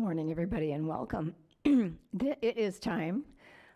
morning, everybody, and welcome. It is time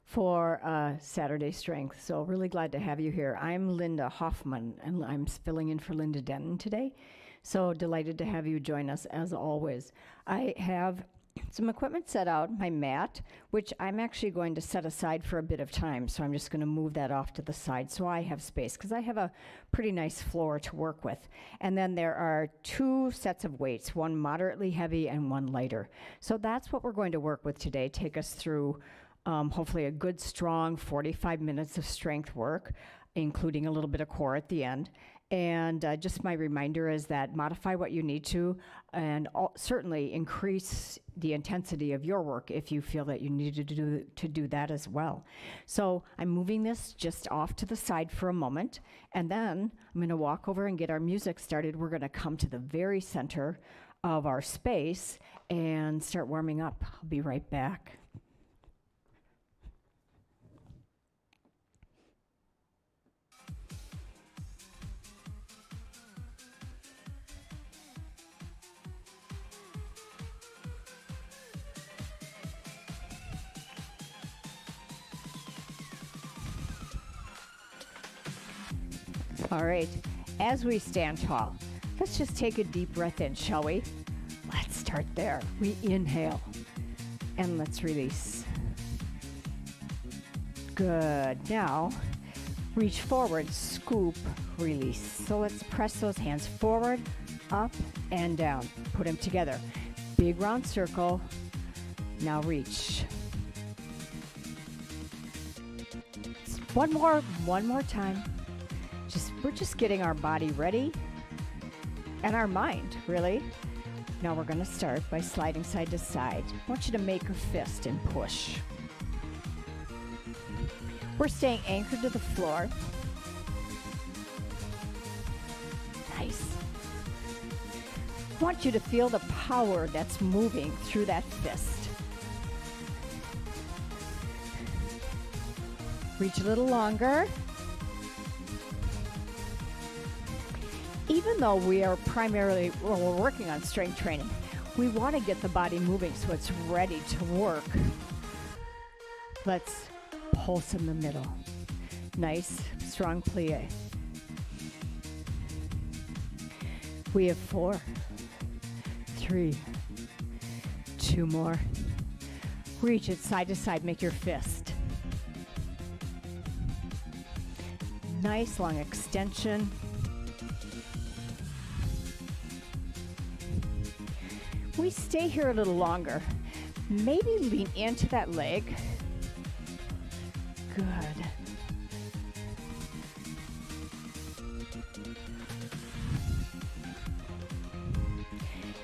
for Saturday Strength, so really glad to have you here. I'm Linda Hoffman, and I'm filling in for Linda Denton today. So delighted to have you join us, as always. I have some equipment set out, my mat, which I'm actually going to set aside for a bit of time, so I'm just going to move that off to the side so I have space, because I have a pretty nice floor to work with. And then there are two sets of weights, one moderately heavy and one lighter. So that's what we're going to work with today, take us through hopefully a good, strong 45 minutes of strength work, including a little bit of core at the end. And just my reminder is that modify what you need to, and certainly increase the intensity of your work if you feel that you need to do that as well. So I'm moving this just off to the side for a moment, and then I'm going to walk over and get our music started. We're going to come to the very center of our space and start warming up. I'll be right back. All right, as we stand tall, let's just take a deep breath in, shall we? Let's start there. We inhale, and let's release. Good. Now, reach forward, scoop, release. So let's press those hands forward, up, and down. Put them together. Big round circle. Now reach. One more time. We're just getting our body ready and our mind, really. Now we're going to start by sliding side to side. I want you to make a fist and push. We're staying anchored to the floor. Nice. I want you to feel the power that's moving through that fist. Reach a little longer. Even though we are primarily, we're working on strength training, we want to get the body moving so it's ready to work. Let's pulse in the middle. Nice, strong plie. We have 4, 3, 2 more. Reach it side to side, make your fist. Nice long extension. We stay here a little longer. Maybe lean into that leg. Good.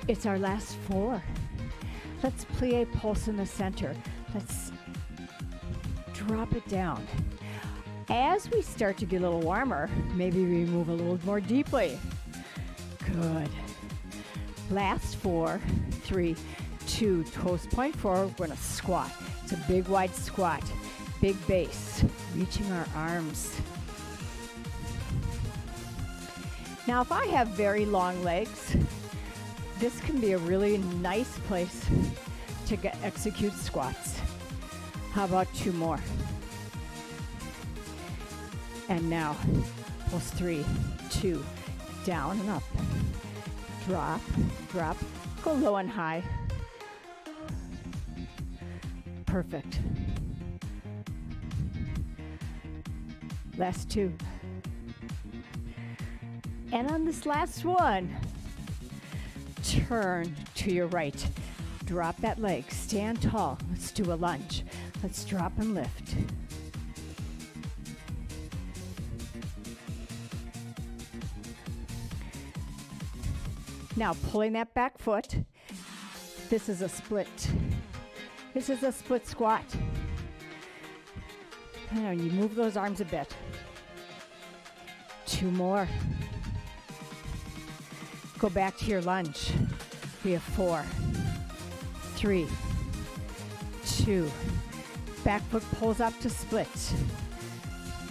It's our last 4. Let's plie, pulse in the center. Let's drop it down. As we start to get a little warmer, maybe we move a little more deeply. Good. Last 4, 3, 2, toes point forward. We're going to squat. It's a big wide squat, big base, reaching our arms. Now, if I have very long legs, this can be a really nice place to execute squats. How about 2 more? And now, pulse 3, 2, down and up. Drop, drop, go low and high. Perfect. Last 2. And on this last one, turn to your right. Drop that leg, stand tall. Let's do a lunge. Let's drop and lift. Now pulling that back foot. This is a split. This is a split squat. And you move those arms a bit. 2 more. Go back to your lunge. We have 4, 3, 2. Back foot pulls up to split.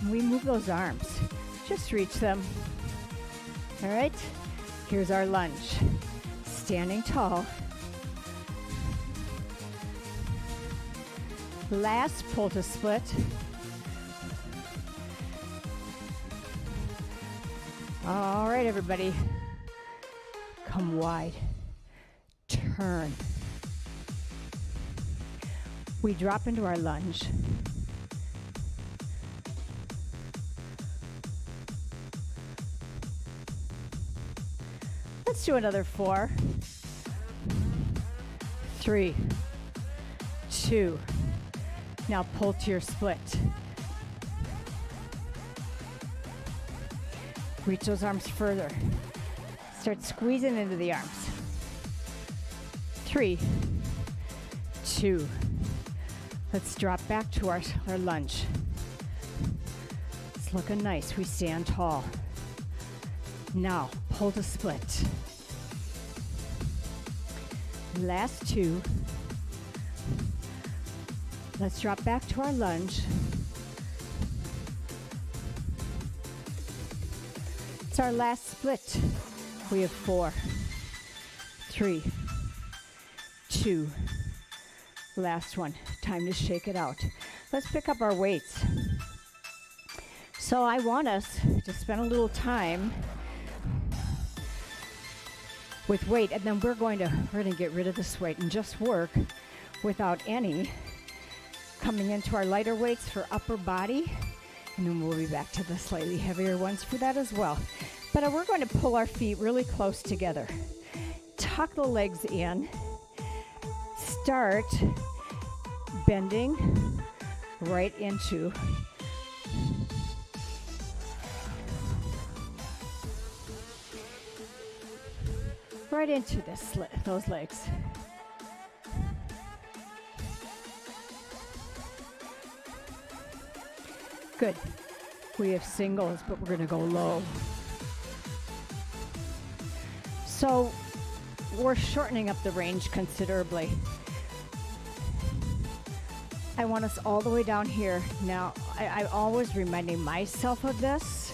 We move those arms. Just reach them. All right? Here's our lunge. Standing tall. Last pull to split. All right, everybody. Come wide. Turn. We drop into our lunge. Let's do another 4, 3, 2. Now pull to your split. Reach those arms further. Start squeezing into the arms. 3, 2. Let's drop back to our lunge. It's looking nice. We stand tall. Now, pull to split. Last 2. Let's drop back to our lunge. It's our last split. We have 4, 3, 2. Last one. Time to shake it out. Let's pick up our weights. So I want us to spend a little time with weight, and then we're going to get rid of this weight and just work without any, coming into our lighter weights for upper body, and then we'll be back to the slightly heavier ones for that as well. But we're going to pull our feet really close together. Tuck the legs in. Start bending right into those legs. Good. We have singles, but we're going to go low. So we're shortening up the range considerably. I want us all the way down here. Now, I'm always reminding myself of this,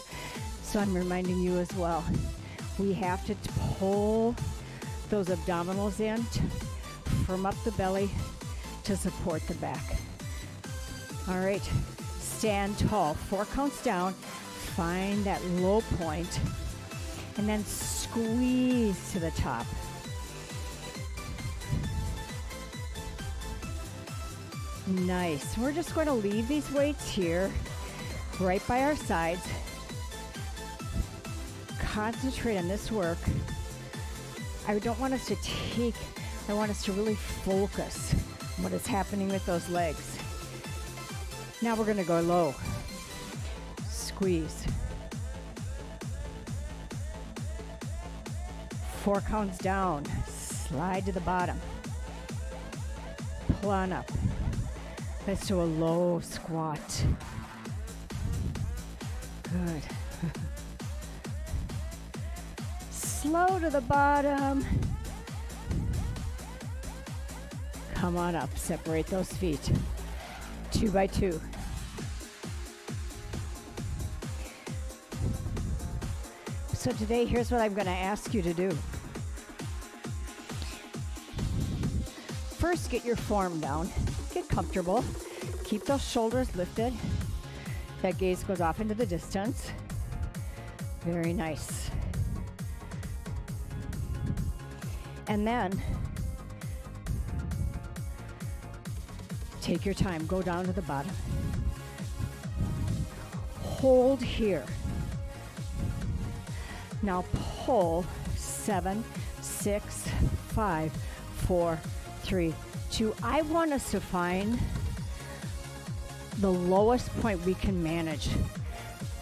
so I'm reminding you as well. We have to pull those abdominals in, to firm up the belly to support the back. All right, stand tall. 4 counts down. Find that low point, and then squeeze to the top. Nice. We're just going to leave these weights here, right by our sides. Concentrate on this work. I don't want us to I want us to really focus on what is happening with those legs. Now we're going to go low. Squeeze. 4 counts down. Slide to the bottom. Pull on up. Let's do a low squat. Good. Slow to the bottom. Come on up. Separate those feet. 2 by 2. So today, here's what I'm going to ask you to do. First, get your form down. Get comfortable. Keep those shoulders lifted. That gaze goes off into the distance. Very nice. And then take your time. Go down to the bottom. Hold here. Now pull. 7, 6, 5, 4, 3, 2. I want us to find the lowest point we can manage.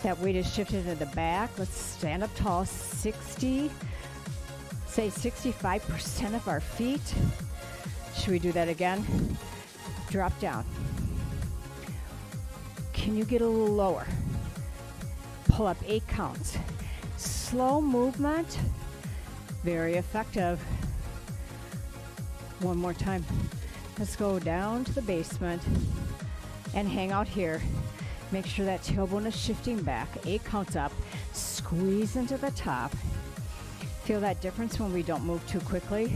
That weight is shifted to the back. Let's stand up tall. 65% of our feet. Should we do that again? Drop down. Can you get a little lower? Pull up 8 counts. Slow movement. Very effective. One more time. Let's go down to the basement and hang out here. Make sure that tailbone is shifting back. 8 counts up. Squeeze into the top. Feel that difference when we don't move too quickly.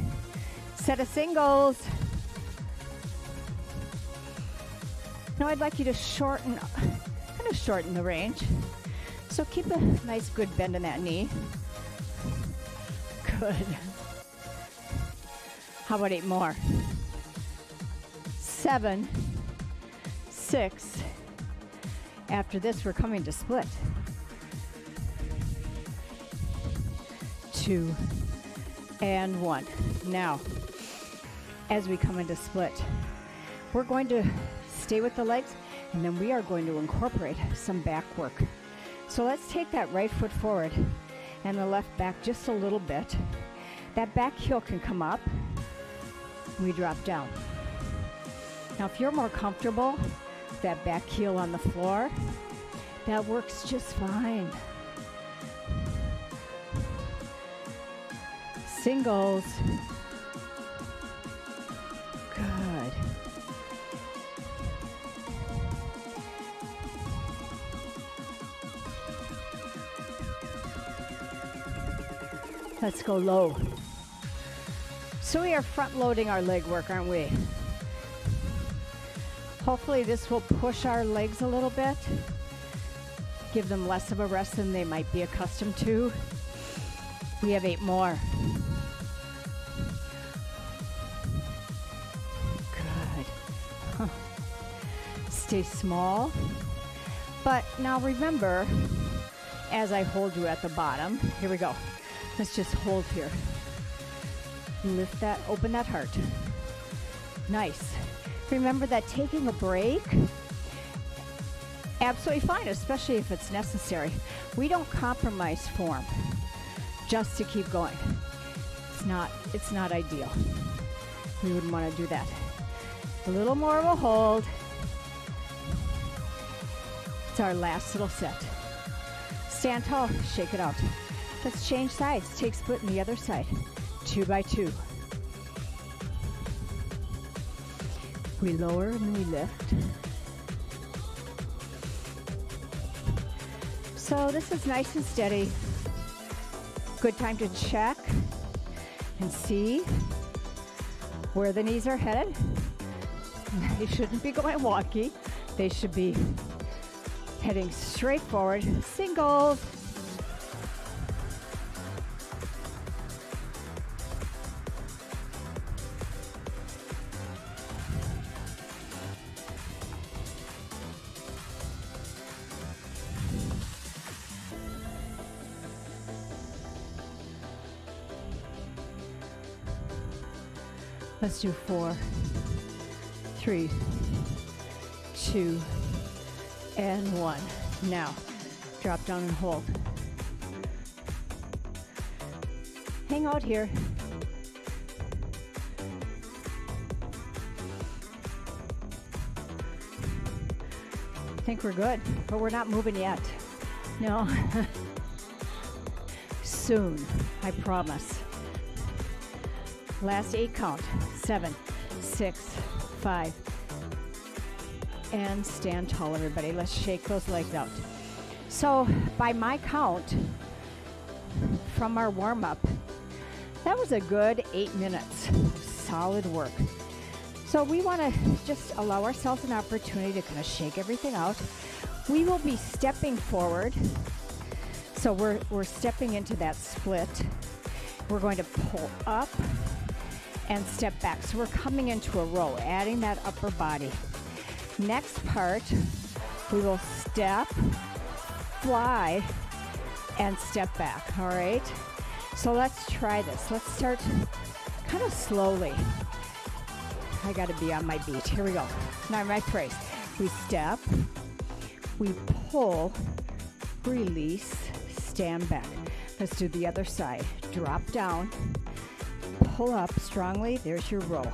Set of singles. Now I'd like you to shorten the range. So keep a nice good bend in that knee. Good. How about 8 more? 7, 6. After this, we're coming to split. 2 and 1. Now, as we come into split, we're going to stay with the legs, and then we are going to incorporate some back work. So let's take that right foot forward and the left back just a little bit. That back heel can come up. We drop down. Now, if you're more comfortable with that back heel on the floor, that works just fine. Singles. Good. Let's go low. So we are front loading our leg work, aren't we? Hopefully this will push our legs a little bit, give them less of a rest than they might be accustomed to. We have 8 more. Good. Huh. Stay small. But now remember, as I hold you at the bottom, here we go. Let's just hold here. Lift that, open that heart. Nice. Remember that taking a break, absolutely fine, especially if it's necessary. We don't compromise form just to keep going. It's not ideal. We wouldn't want to do that. A little more of a hold. It's our last little set. Stand tall, shake it out. Let's change sides. Take split on the other side. 2 by 2. We lower and we lift. So this is nice and steady. Good time to check and see where the knees are headed. They shouldn't be going wonky. They should be heading straight forward. Singles. Let's do 4, 3, 2, and 1. Now, drop down and hold. Hang out here. I think we're good, but we're not moving yet. No. Soon, I promise. Last 8 count. 7, 6, 5. And stand tall, everybody. Let's shake those legs out. So by my count from our warm-up, that was a good 8 minutes. Solid work. So we want to just allow ourselves an opportunity to kind of shake everything out. We will be stepping forward. So we're stepping into that split. We're going to pull up and step back. So we're coming into a row, adding that upper body. Next part, we will step, fly, and step back, all right? So let's try this. Let's start kind of slowly. I gotta be on my beat. Here we go. Now my phrase. We step, we pull, release, stand back. Let's do the other side. Drop down, pull up strongly. There's your row.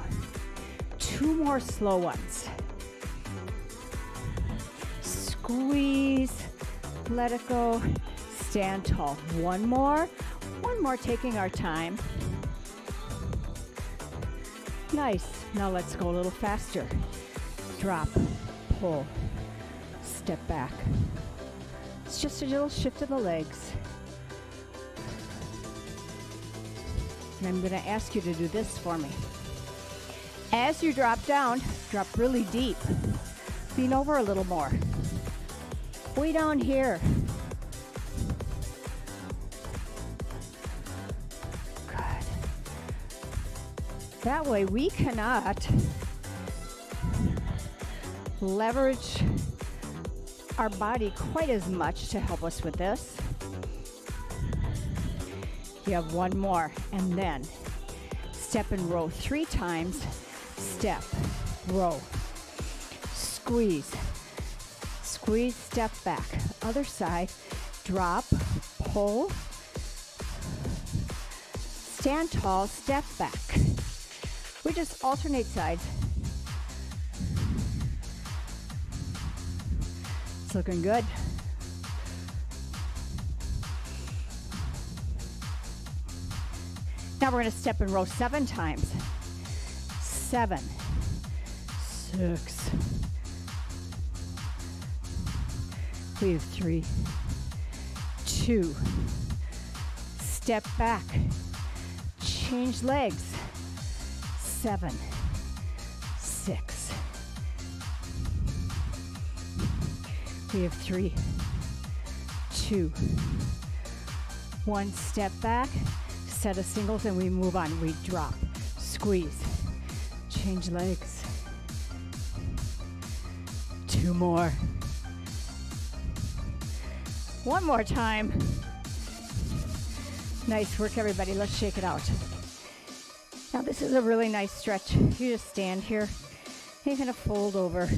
2 more slow ones. Squeeze, let it go, stand tall. One more, taking our time. Nice. Now let's go a little faster. Drop, pull, step back. It's just a little shift of the legs. And I'm going to ask you to do this for me. As you drop down, drop really deep. Lean over a little more. Way down here. Good. That way we cannot leverage our body quite as much to help us with this. You have one more, and then step and row 3 times. Step, row, squeeze, squeeze, step back. Other side, drop, pull, stand tall, step back. We just alternate sides. It's looking good. Now we're going to step and row 7 times. 7, 6. We have 3, 2. Step back. Change legs. 7, 6. We have 3, 2, 1. Step back. Set of singles and we move on. We drop, squeeze, change legs. 2 more. 1 more time. Nice work, everybody. Let's shake it out. Now this is a really nice stretch. You just stand here. You're gonna fold over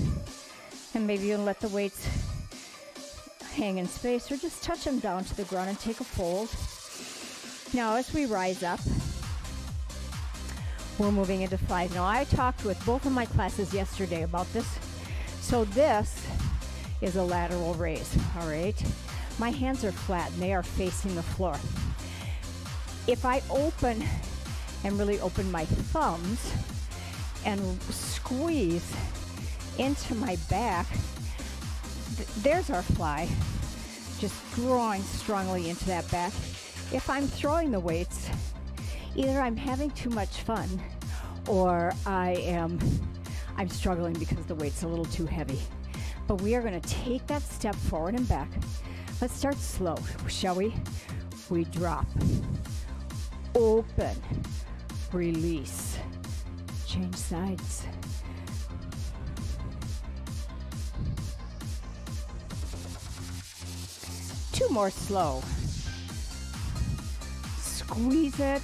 and maybe you'll let the weights hang in space or just touch them down to the ground and take a fold. Now, as we rise up, we're moving into 5. Now, I talked with both of my classes yesterday about this. So this is a lateral raise, all right? My hands are flat and they are facing the floor. If I open and really open my thumbs and squeeze into my back, there's our fly, just drawing strongly into that back. If I'm throwing the weights, either I'm having too much fun or I'm struggling because the weight's a little too heavy. But we are going to take that step forward and back. Let's start slow, shall we? We drop, open, release, change sides. Two more slow. Squeeze it,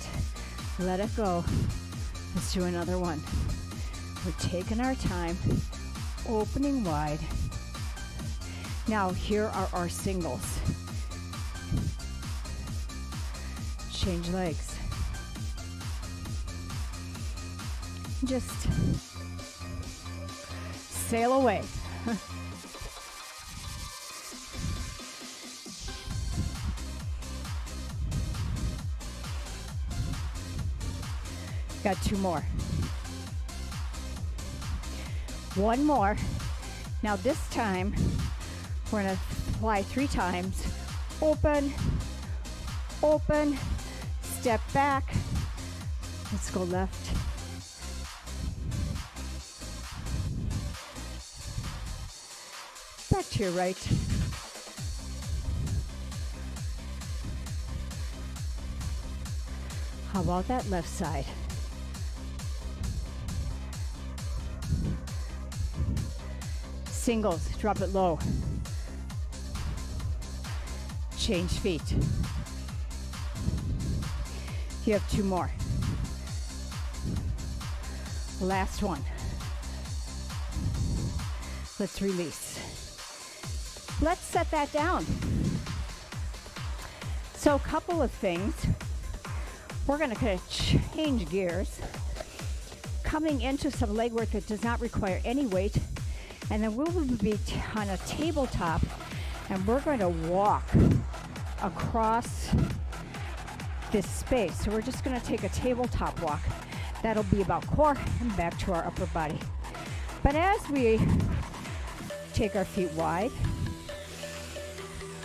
let it go. Let's do another one. We're taking our time, opening wide. Now here are our singles. Change legs. Just sail away. Got 2 more. 1 more. Now this time, we're gonna fly 3 times. Open, open, step back. Let's go left. Back to your right. How about that left side? Singles, drop it low. Change feet. You have 2 more. Last one. Let's release. Let's set that down. So a couple of things. We're going to kind of change gears. Coming into some leg work that does not require any weight. And then we will be on a tabletop and we're going to walk across this space. So we're just going to take a tabletop walk. That'll be about core and back to our upper body. But as we take our feet wide,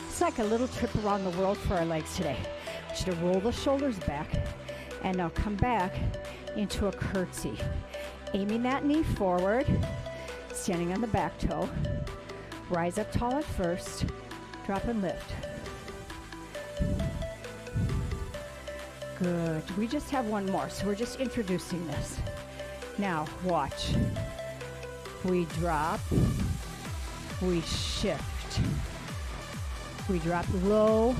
it's like a little trip around the world for our legs today. I want you to roll the shoulders back and now come back into a curtsy. Aiming that knee forward. Standing on the back toe. Rise up tall at first. Drop and lift. Good. We just have one more, so we're just introducing this. Now, watch. We drop. We shift. We drop low.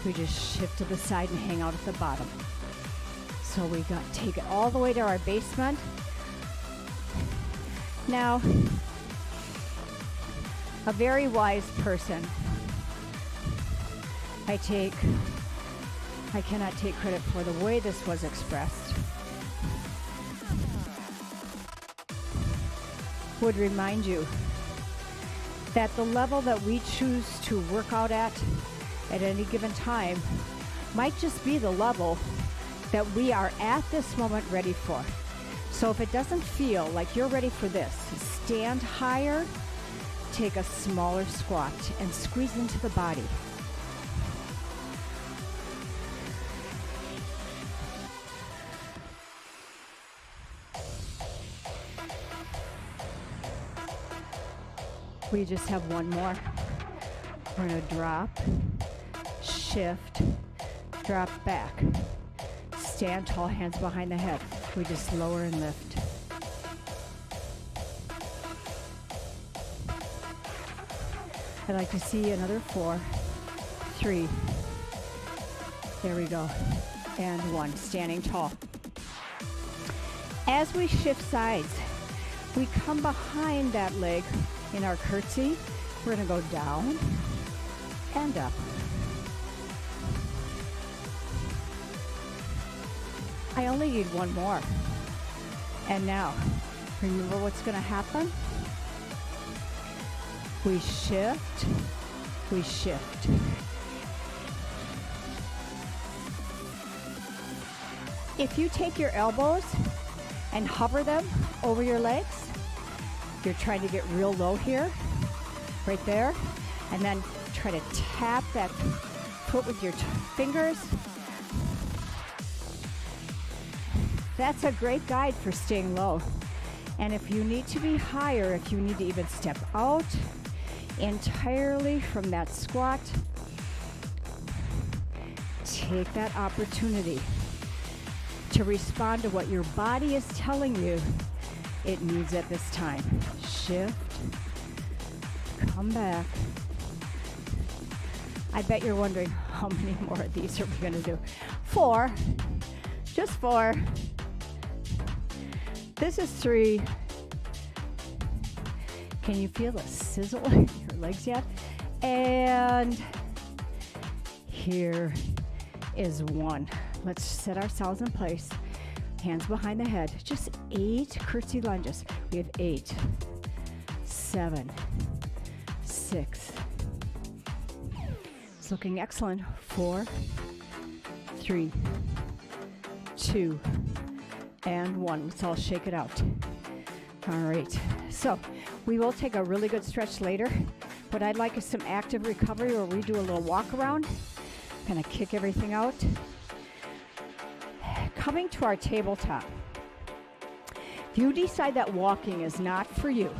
We just shift to the side and hang out at the bottom. So we take it all the way to our basement. Now, a very wise person. I cannot take credit for the way this was expressed. Would remind you that the level that we choose to work out at any given time might just be the level that we are at this moment ready for. So if it doesn't feel like you're ready for this, stand higher, take a smaller squat, and squeeze into the body. We just have one more. We're going to drop, shift, drop back. Stand tall, hands behind the head. We just lower and lift. I'd like to see another 4, 3. There we go. And 1, standing tall. As we shift sides, we come behind that leg in our curtsy. We're going to go down and up. I only need one more. And now, remember what's going to happen? We shift, we shift. If you take your elbows and hover them over your legs, you're trying to get real low here, right there, and then try to tap that foot with your fingers. That's a great guide for staying low. And if you need to be higher, if you need to even step out entirely from that squat, take that opportunity to respond to what your body is telling you it needs at this time. Shift, come back. I bet you're wondering how many more of these are we going to do. 4, just 4. This is 3. Can you feel the sizzle in your legs yet? And here is 1. Let's set ourselves in place. Hands behind the head. Just 8 curtsy lunges. We have 8, 7, 6. It's looking excellent. 4, 3, 2, and 1. Let's all shake it out. All right. So we will take a really good stretch later. What I'd like is some active recovery where we do a little walk around. Kind of kick everything out. Coming to our tabletop. If you decide that walking is not for you,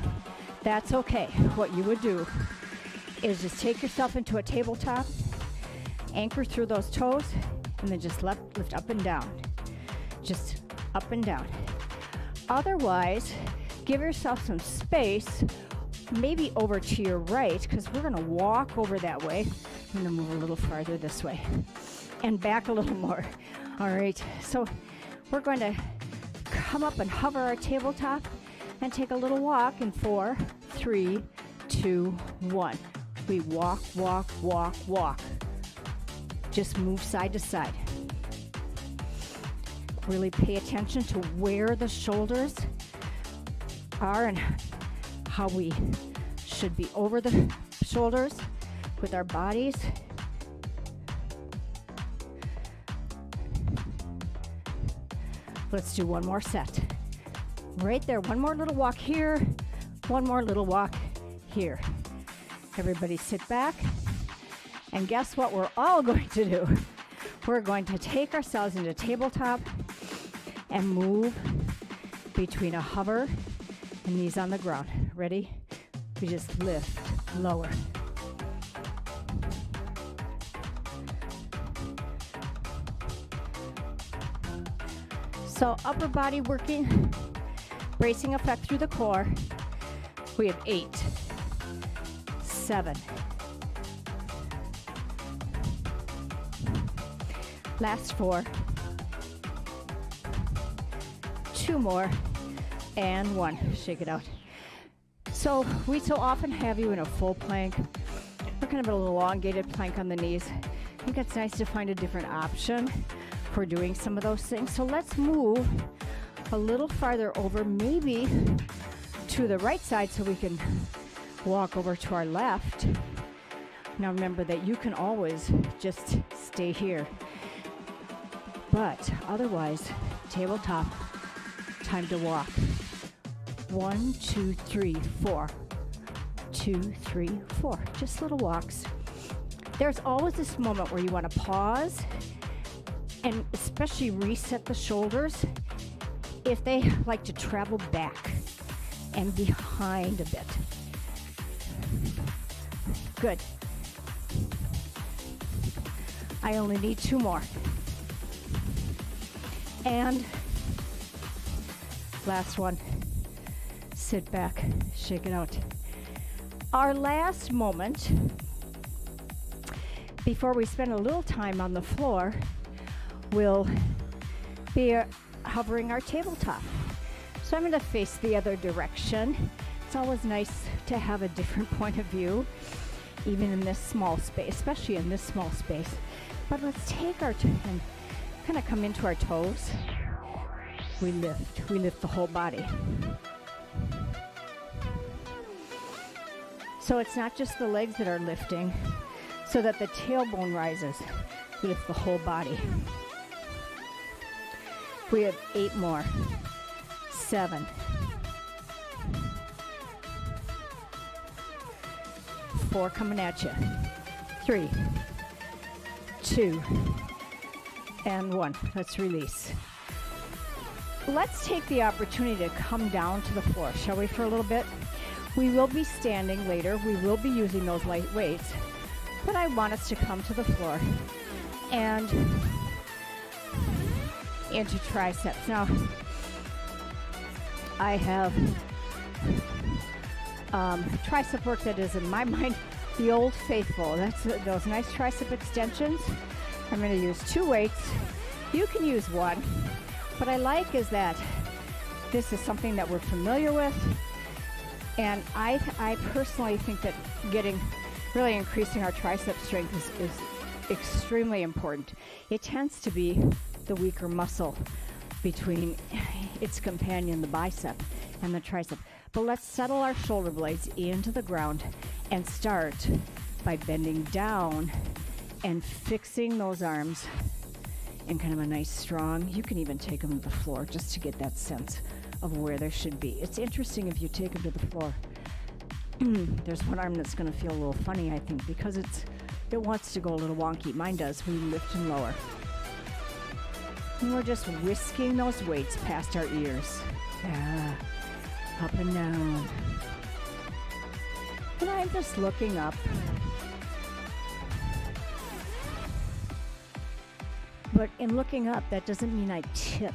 that's okay. What you would do is just take yourself into a tabletop, anchor through those toes, and then just lift up and down. Just up and down. Otherwise, give yourself some space, maybe over to your right, because we're going to walk over that way. I'm going to move a little farther this way and back a little more. All right, so we're going to come up and hover our tabletop and take a little walk in 4, 3, 2, 1. We walk, walk, walk, walk. Just move side to side. Really pay attention to where the shoulders are and how we should be over the shoulders with our bodies. Let's do one more set. Right there, one more little walk here, one more little walk here. Everybody sit back. And guess what we're all going to do? We're going to take ourselves into tabletop and move between a hover and knees on the ground. Ready? We just lift, lower. So upper body working, bracing effect through the core. We have 8, 7. Last 4. 2 more, and 1. Shake it out. So we so often have you in a full plank. We're kind of an elongated plank on the knees. I think it's nice to find a different option for doing some of those things. So let's move a little farther over, maybe to the right side so we can walk over to our left. Now remember that you can always just stay here. But otherwise, tabletop, time to walk. 1, 2, 3, 4. 2, 3, 4. Just little walks. There's always this moment where you want to pause and especially reset the shoulders if they like to travel back and behind a bit. Good. I only need 2 more. And last one. Sit back, shake it out. Our last moment before we spend a little time on the floor will be hovering our tabletop. So I'm going to face the other direction. It's always nice to have a different point of view, even in this small space, especially in this small space. But let's take our and kind of come into our toes. We lift the whole body. So it's not just the legs that are lifting, so that the tailbone rises. We lift the whole body. We have 8 more. 7. 4 coming at you. 3, 2, and 1. Let's release. Let's take the opportunity to come down to the floor, shall we, for a little bit? We will be standing later. We will be using those light weights, but I want us to come to the floor and into triceps. Now, I have tricep work that is, in my mind, the old faithful. That's those nice tricep extensions. I'm going to use 2 weights. You can use 1. What I like is that this is something that we're familiar with, and I personally think that really increasing our tricep strength is extremely important. It tends to be the weaker muscle between its companion, the bicep, and the tricep. But let's settle our shoulder blades into the ground and start by bending down and fixing those arms in kind of a nice strong, you can even take them to the floor just to get that sense of where they should be. It's interesting if you take them to the floor. There's one arm that's going to feel a little funny, I think, because it wants to go a little wonky. Mine does. We lift and lower. And we're just whisking those weights past our ears. Yeah. Up and down. And I'm just looking up. But in looking up, that doesn't mean I tip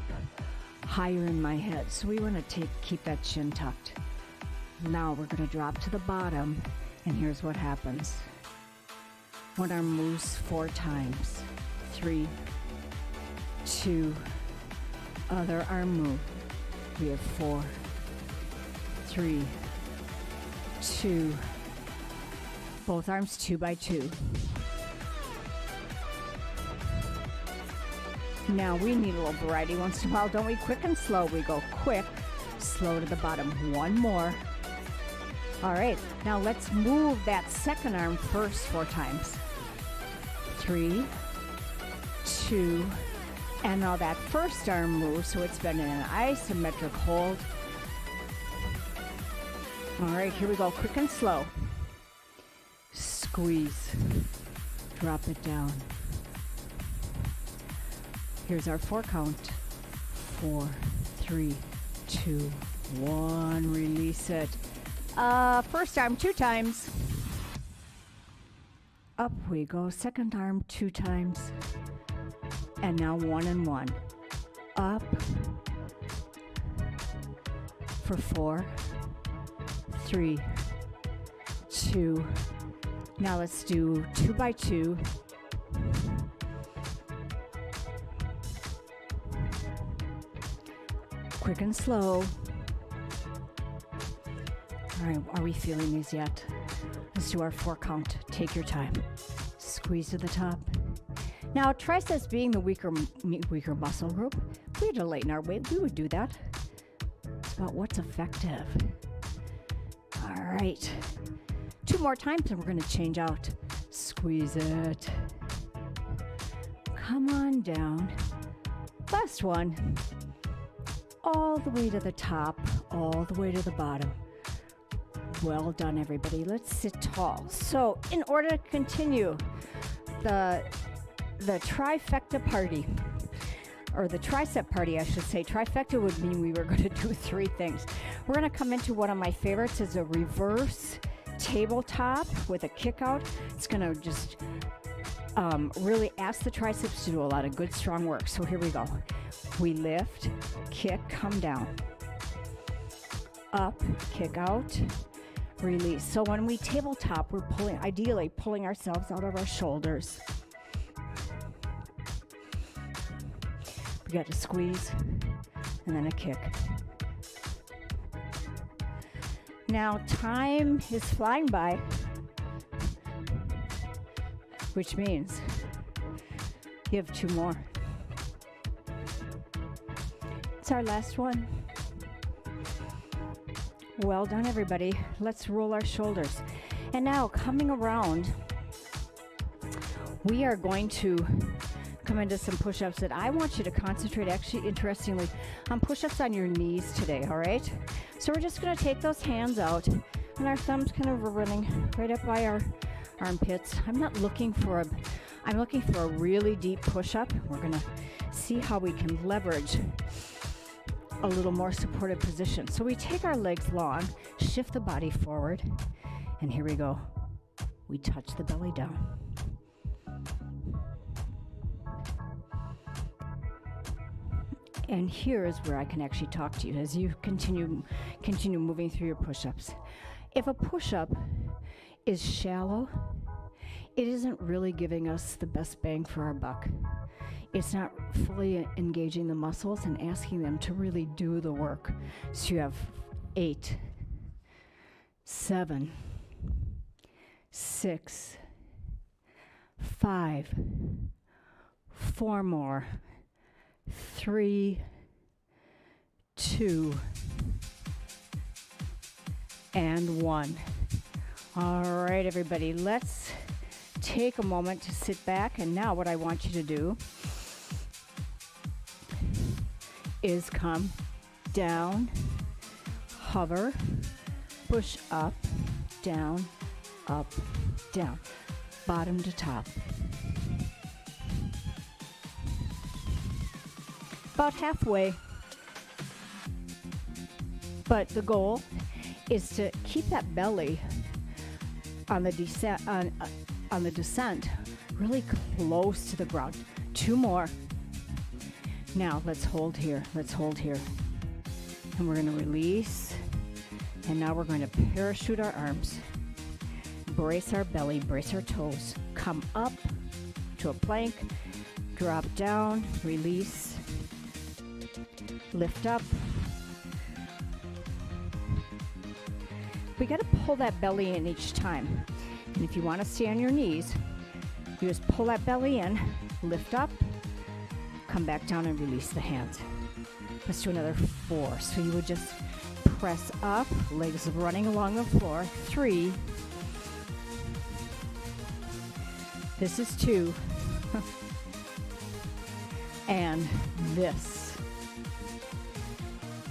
higher in my head. So we want to keep that chin tucked. Now we're going to drop to the bottom, and here's what happens. One arm moves 4 times. 3, 2, other arm move. We have 4, 3, 2, both arms 2 by 2. Now we need a little variety once in a while, don't we? Quick and slow. We go quick, slow to the bottom. 1 more. All right, now let's move that second arm first 4 times. 3, 2, and now that first arm moves, so it's been in an isometric hold. All right, here we go, quick and slow. Squeeze, drop it down. Here's our 4 count. 4, 3, 2, 1, release it. First arm 2 times. Up we go. Second arm 2 times. And now 1 and 1. Up for 4, 3, 2. Now let's do 2 by 2. Quick and slow. All right, are we feeling these yet? Let's do our 4 count. Take your time. Squeeze to the top. Now, triceps being the weaker muscle group, if we had to lighten our weight, we would do that. It's about what's effective. All right. 2 more times and we're going to change out. Squeeze it. Come on down. Last one. All the way to the top, all the way to the bottom. Well done, everybody. Let's sit tall. So, in order to continue the trifecta party, or the tricep party, I should say. Trifecta would mean we were going to do 3 things. We're going to come into one of my favorites is a reverse tabletop with a kick out. It's going to just really ask the triceps to do a lot of good, strong work. So here we go. We lift, kick, come down. Up, kick out, release. So when we tabletop, we're ideally pulling ourselves out of our shoulders. We got to squeeze and then a kick. Now time is flying by, which means you have 2 more. It's our last one. Well done, everybody. Let's roll our shoulders. And now coming around, we are going to come into some push-ups that I want you to concentrate, actually, interestingly, on push-ups on your knees today, all right? So we're just going to take those hands out, and our thumbs kind of running right up by our armpits. I'm looking for a really deep push-up. We're going to see how we can leverage a little more supported position. So we take our legs long, shift the body forward, and here we go. We touch the belly down. And here is where I can actually talk to you as you continue moving through your push-ups. If a push-up is shallow, it isn't really giving us the best bang for our buck. It's not fully engaging the muscles and asking them to really do the work. So you have 8, 7, 6, 5, 4 more, 3, 2, and 1. All right, everybody, let's take a moment to sit back. And now what I want you to do is come down, hover, push up, down, bottom to top. About halfway. But the goal is to keep that belly on the descent really close to the ground. 2 more. Now let's hold here. And we're going to release. And now we're going to parachute our arms. Brace our belly, brace our toes. Come up to a plank. Drop down, release. Lift up. We got to pull that belly in each time. And if you want to stay on your knees, you just pull that belly in, lift up, come back down and release the hands. Let's do another 4. So you would just press up, legs running along the floor. 3. This is 2. And this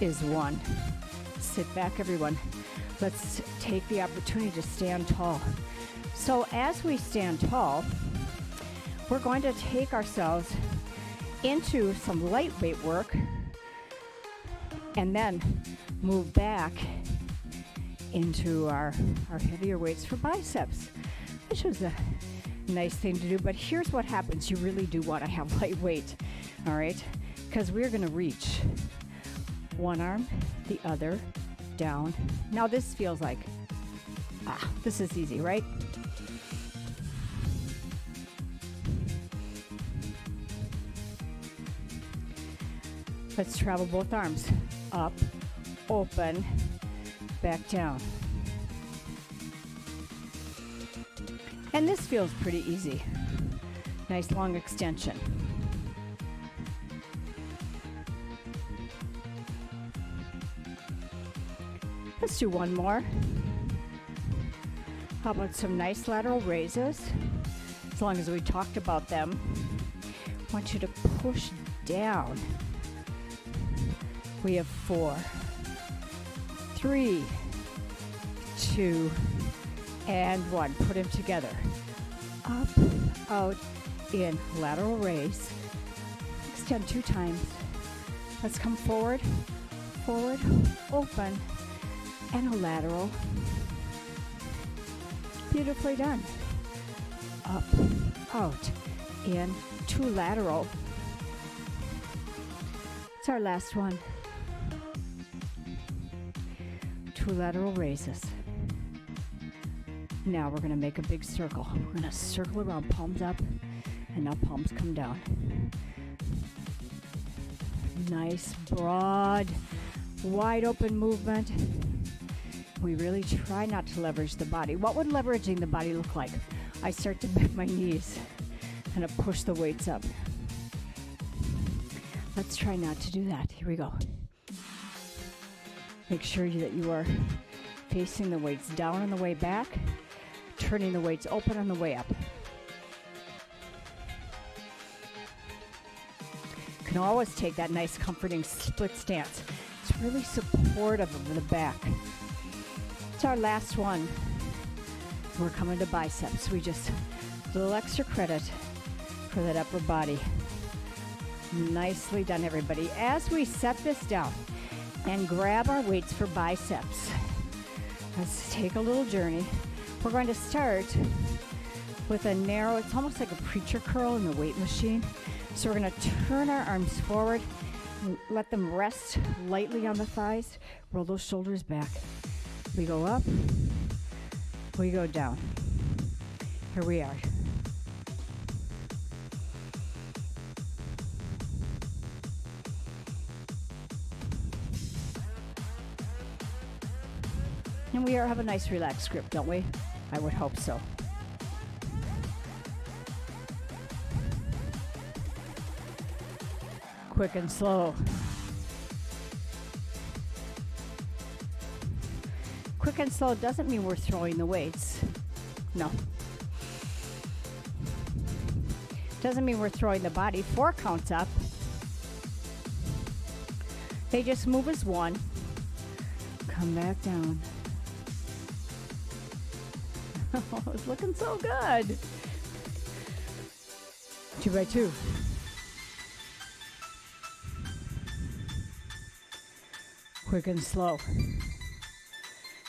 is 1. Sit back, everyone. Let's take the opportunity to stand tall. So as we stand tall, we're going to take ourselves into some lightweight work and then move back into our heavier weights for biceps, which was a nice thing to do. But here's what happens. You really do want to have light weight, all right? Because we're going to reach one arm, the other, down. Now this feels like, this is easy, right? Let's travel both arms. Up, open, back down. And this feels pretty easy. Nice long extension. Let's do one more. How about some nice lateral raises? As long as we talked about them. I want you to push down. We have 4, 3, 2, and 1. Put them together. Up, out, in, lateral raise. Extend 2 times. Let's come forward, forward, open, and a lateral. Beautifully done. Up, out, in, 2 lateral. It's our last one. 2 lateral raises. Now we're going to make a big circle. We're going to circle around, palms up, and now palms come down. Nice, broad, wide open movement. We really try not to leverage the body. What would leveraging the body look like? I start to bend my knees and I push the weights up. Let's try not to do that. Here we go. Make sure that you are facing the weights down on the way back, turning the weights open on the way up. You can always take that nice comforting split stance. It's really supportive of the back. It's our last one. We're coming to biceps. We just, a little extra credit for that upper body. Nicely done, everybody. As we set this down and grab our weights for biceps, let's take a little journey. We're going to start with a narrow, it's almost like a preacher curl in the weight machine. So we're going to turn our arms forward, let them rest lightly on the thighs, roll those shoulders back. We go up, we go down. Here we are. And we have a nice relaxed grip, don't we? I would hope so. Quick and slow. Quick and slow doesn't mean we're throwing the weights. No. Doesn't mean we're throwing the body. 4 counts up. They just move as 1. Come back down. Oh, it's looking so good. 2 by 2. Quick and slow.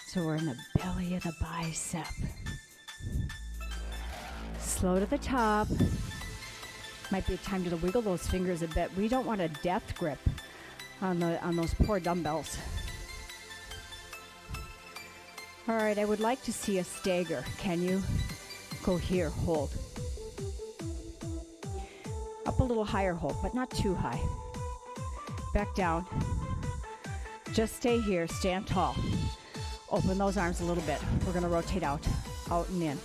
So we're in the belly of the bicep. Slow to the top. Might be a time to wiggle those fingers a bit. We don't want a death grip on those poor dumbbells. All right, I would like to see a stagger. Can you? Go here, hold. Up a little higher, hold, but not too high. Back down. Just stay here, stand tall. Open those arms a little bit. We're gonna rotate out and in.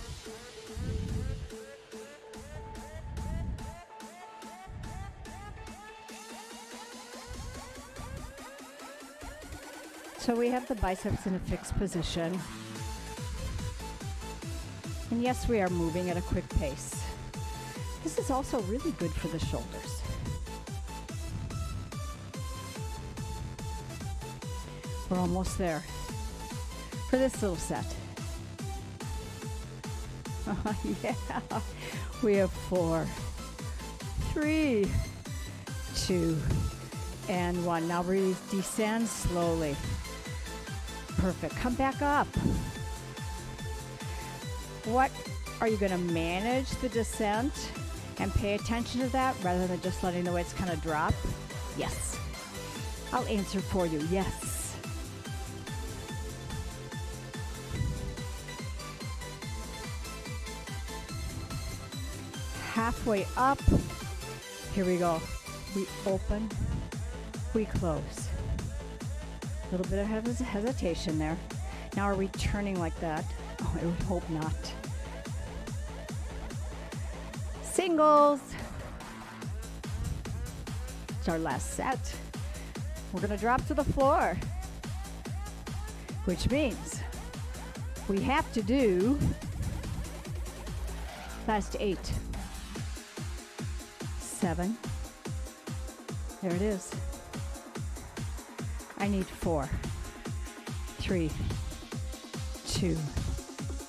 So we have the biceps in a fixed position. And yes, we are moving at a quick pace. This is also really good for the shoulders. We're almost there for this little set. Yeah, we have 4, 3, 2, and 1. Now we descend slowly. Perfect. Come back up. What are you going to manage the descent and pay attention to that rather than just letting the weights kind of drop? Yes. I'll answer for you. Yes. Halfway up. Here we go. We open, we close. A little bit of hesitation there. Now are we turning like that? Oh, I would hope not. Singles. It's our last set. We're gonna drop to the floor, which means we have to do last 8, 7. There it is. I need 4, 3, 2,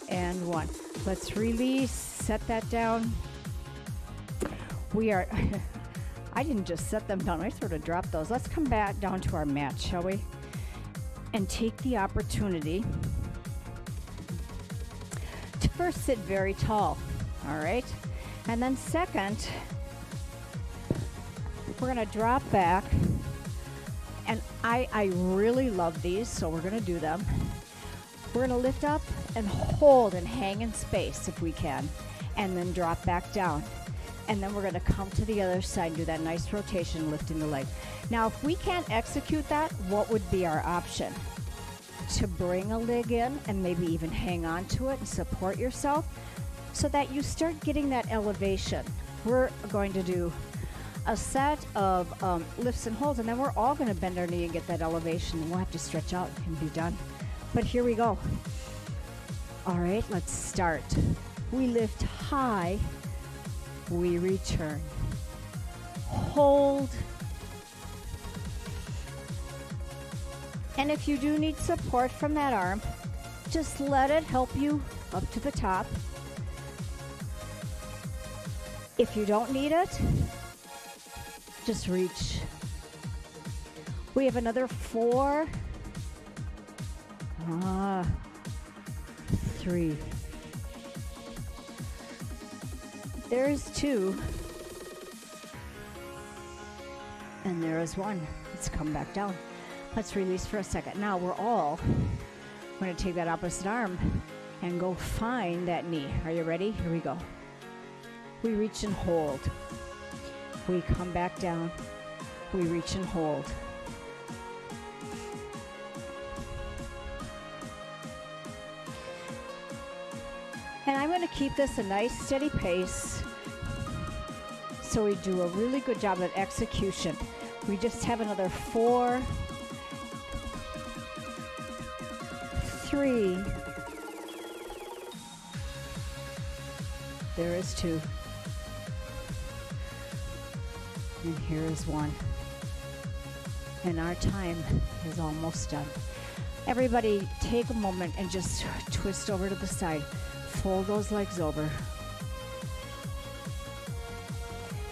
and 1. Let's release, set that down. We are, I didn't just set them down, I sort of dropped those. Let's come back down to our mat, shall we? And take the opportunity to first sit very tall, all right? And then second, we're gonna drop back. And I really love these, so we're gonna do them. We're gonna lift up and hold and hang in space if we can, and then drop back down. And then we're gonna come to the other side and do that nice rotation, lifting the leg. Now, if we can't execute that, what would be our option? To bring a leg in and maybe even hang on to it and support yourself so that you start getting that elevation. We're going to do a set of lifts and holds, and then we're all going to bend our knee and get that elevation, and we'll have to stretch out and be done. But here we go. All right, let's start. We lift high, we return, hold, and if you do need support from that arm, just let it help you up to the top. If you don't need it, just reach. We have another 4, 3. There's 2. And there is 1. Let's come back down. Let's release for a second. Now we're all going to take that opposite arm and go find that knee. Are you ready? Here we go. We reach and hold. We come back down. We reach and hold. And I'm going to keep this a nice steady pace so we do a really good job of execution. We just have another 4, 3. There is 2. And here is 1. And our time is almost done. Everybody take a moment and just twist over to the side. Fold those legs over.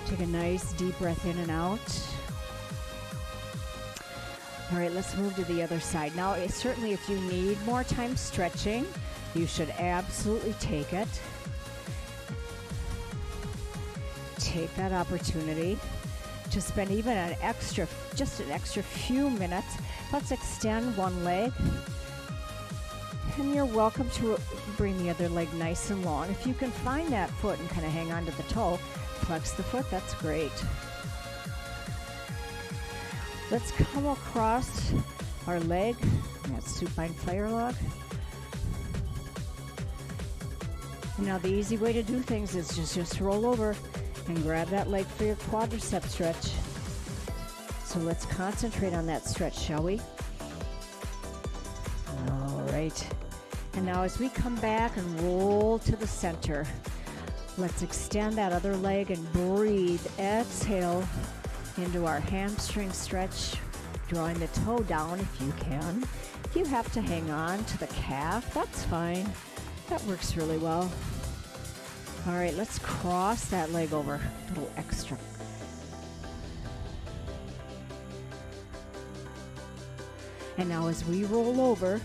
Take a nice deep breath in and out. All right, let's move to the other side. Now, certainly if you need more time stretching, you should absolutely take it. Take that opportunity to spend even just an extra few minutes. Let's extend one leg. And you're welcome to bring the other leg nice and long. If you can find that foot and kind of hang on to the toe, flex the foot, that's great. Let's come across our leg. That's supine player log. Now the easy way to do things is just roll over and grab that leg for your quadricep stretch. So let's concentrate on that stretch, shall we? All right. And now as we come back and roll to the center, let's extend that other leg and breathe. Exhale into our hamstring stretch, drawing the toe down if you can. If you have to hang on to the calf, that's fine. That works really well. All right, let's cross that leg over, a little extra. And now as we roll over,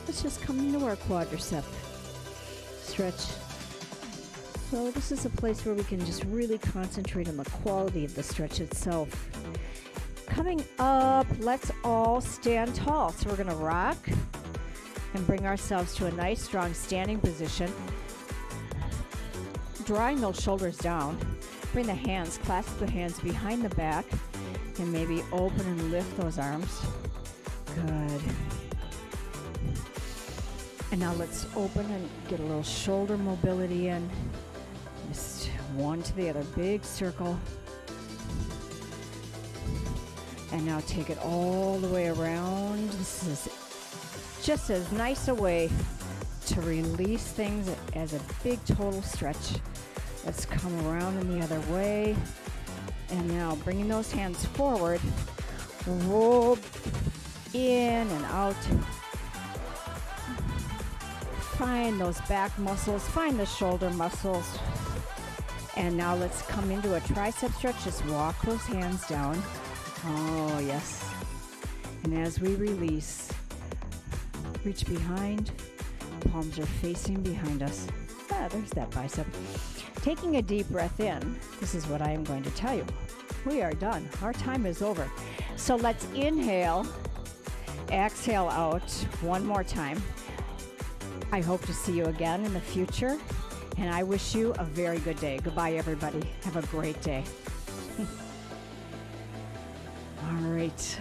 let's just come into our quadricep stretch. So this is a place where we can just really concentrate on the quality of the stretch itself. Coming up, let's all stand tall. So we're going to rock and bring ourselves to a nice, strong standing position. Drawing those shoulders down. Bring the hands, clasp the hands behind the back, and maybe open and lift those arms. Good. And now let's open and get a little shoulder mobility in. Just one to the other, big circle. And now take it all the way around. This is just as nice a way to release things as a big total stretch. Let's come around in the other way. And now bringing those hands forward, roll in and out. Find those back muscles, find the shoulder muscles. And now let's come into a tricep stretch. Just walk those hands down. Oh, yes. And as we release, reach behind. Palms are facing behind us. There's that bicep. Taking a deep breath in, this is what I am going to tell you. We are done. Our time is over. So let's inhale, exhale out one more time. I hope to see you again in the future, and I wish you a very good day. Goodbye, everybody. Have a great day. All right.